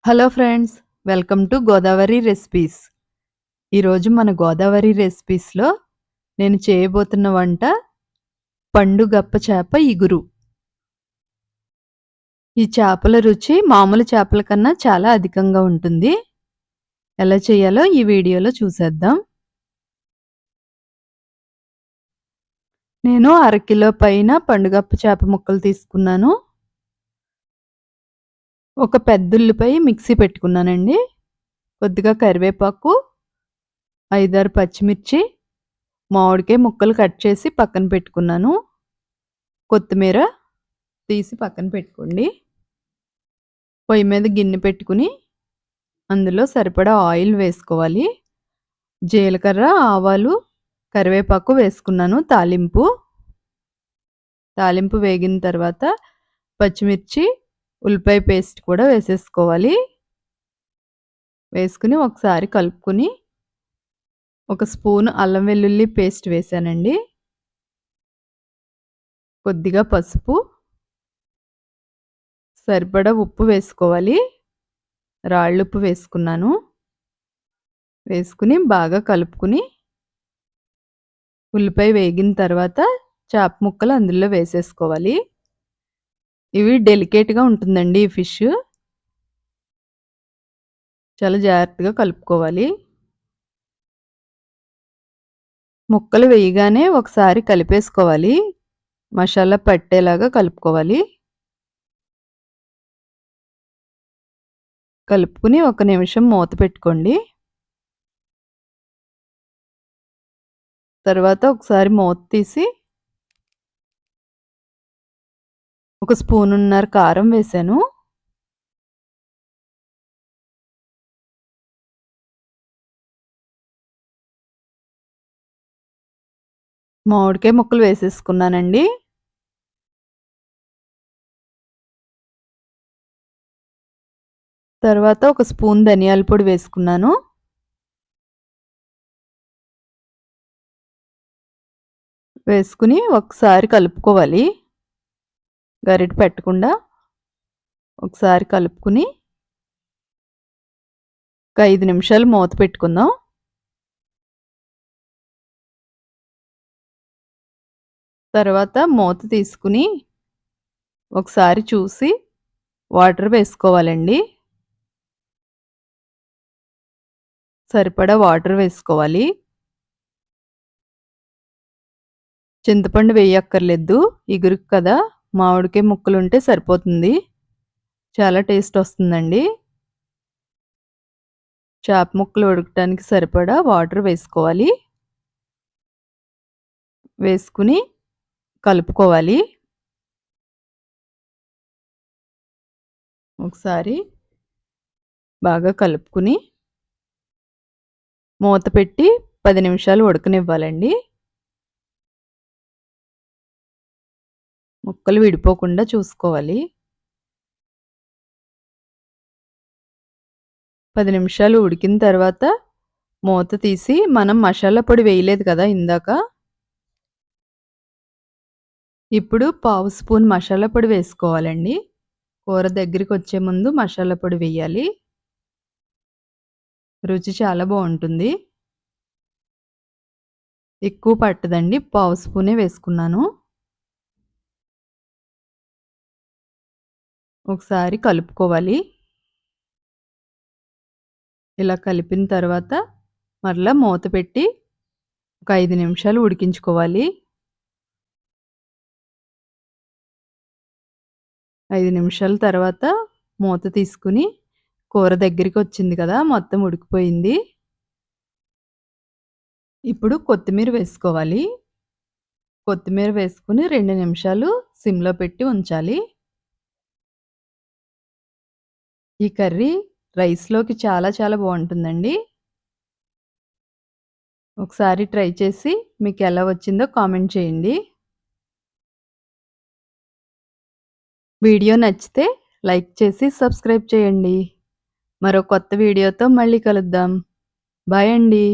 Hello friends, welcome to Godavari recipes. ఈరోజు మన గోదావరి రెసిపీస్లో నేను చేయబోతున్న వంట పండుగప్ప చేప ఇగురు. ఈ చేపల రుచి మామూలు చేపల కన్నా చాలా అధికంగా ఉంటుంది. ఎలా చేయాలో ఈ వీడియోలో చూసేద్దాం. నేను అరకిలో పైన పండుగప్ప చేప ముక్కలు తీసుకున్నాను. ఒక పెద్దుల్లిపాయ మిక్సీ పెట్టుకున్నానండి. కొద్దిగా కరివేపాకు, 5-6 పచ్చిమిర్చి, మామిడికాయ ముక్కలు కట్ చేసి పక్కన పెట్టుకున్నాను. కొత్తిమీర తీసి పక్కన పెట్టుకోండి. పొయ్యి మీద గిన్నె పెట్టుకుని అందులో సరిపడా ఆయిల్ వేసుకోవాలి. జీలకర్ర, ఆవాలు, కరివేపాకు వేసుకున్నాను. తాలింపు వేగిన తర్వాత పచ్చిమిర్చి, ఉల్లిపాయ పేస్ట్ కూడా వేసేసుకోవాలి. వేసుకుని ఒకసారి కలుపుకుని ఒక స్పూన్ అల్లం వెల్లుల్లి పేస్ట్ వేసానండి. కొద్దిగా పసుపు, సరిపడా ఉప్పు వేసుకోవాలి. రాళ్ళుప్పు వేసుకున్నాను. వేసుకుని బాగా కలుపుకుని ఉల్లిపాయ వేగిన తర్వాత చేప ముక్కలు అందులో వేసేసుకోవాలి. ఇవి డెలికేట్గా ఉంటుందండి ఈ ఫిష్. చాలా జాగ్రత్తగా కలుపుకోవాలి. ముక్కలు వేయగానే ఒకసారి కలిపేసుకోవాలి. మసాలా పట్టేలాగా కలుపుకోవాలి. కలుపుకుని ఒక నిమిషం మూత పెట్టుకోండి. తర్వాత ఒకసారి మూత తీసి ఒక స్పూనున్నర కారం వేసాను. మామిడికాయ ముక్కలు వేసేసుకున్నానండి. తర్వాత ఒక స్పూన్ ధనియాల పొడి వేసుకున్నాను. వేసుకుని ఒకసారి కలుపుకోవాలి. గరిటె పెట్టకుండా ఒకసారి కలుపుకుని ఒక 5 నిమిషాలు మూత పెట్టుకుందాం. తర్వాత మూత తీసుకుని ఒకసారి చూసి వాటర్ వేసుకోవాలండి. సరిపడా వాటర్ వేసుకోవాలి. చింతపండు వేయక్కర్లేదు, ఇగురుకు కదా. మామిడికాయ ముక్కలు ఉంటే సరిపోతుంది. చాలా టేస్ట్ వస్తుందండి. చేప ముక్కలు ఉడకటానికి సరిపడా వాటర్ వేసుకోవాలి. వేసుకుని కలుపుకోవాలి. ఒకసారి బాగా కలుపుకుని మూత పెట్టి 10 నిమిషాలు ఉడకనివ్వాలండి. ముక్కలు విడిపోకుండా చూసుకోవాలి. 10 నిమిషాలు ఉడికిన తర్వాత మూత తీసి మనం మసాలా పొడి వేయలేదు కదా ఇందాక. ఇప్పుడు పావు స్పూన్ మసాలా పొడి వేసుకోవాలండి. కూర దగ్గరికి వచ్చే ముందు మసాలా పొడి వేయాలి. రుచి చాలా బాగుంటుంది. ఎక్కువ పట్టదండి, పావు స్పూనే వేసుకున్నాను. ఒకసారి కలుపుకోవాలి. ఇలా కలిపిన తర్వాత మరలా మూత పెట్టి ఒక 5 నిమిషాలు ఉడికించుకోవాలి. 5 నిమిషాల తర్వాత మూత తీసుకుని కూర దగ్గరికి వచ్చింది కదా, మొత్తం ఉడికిపోయింది. ఇప్పుడు కొత్తిమీర వేసుకోవాలి. కొత్తిమీర వేసుకుని 2 నిమిషాలు సిమ్లో పెట్టి ఉంచాలి. ఈ కర్రీ రైస్లోకి చాలా చాలా బాగుంటుందండి. ఒకసారి ట్రై చేసి మీకు ఎలా వచ్చిందో కామెంట్ చేయండి. వీడియో నచ్చితే లైక్ చేసి సబ్స్క్రైబ్ చేయండి. మరో కొత్త వీడియోతో మళ్ళీ కలుద్దాం. బాయ్ అండి.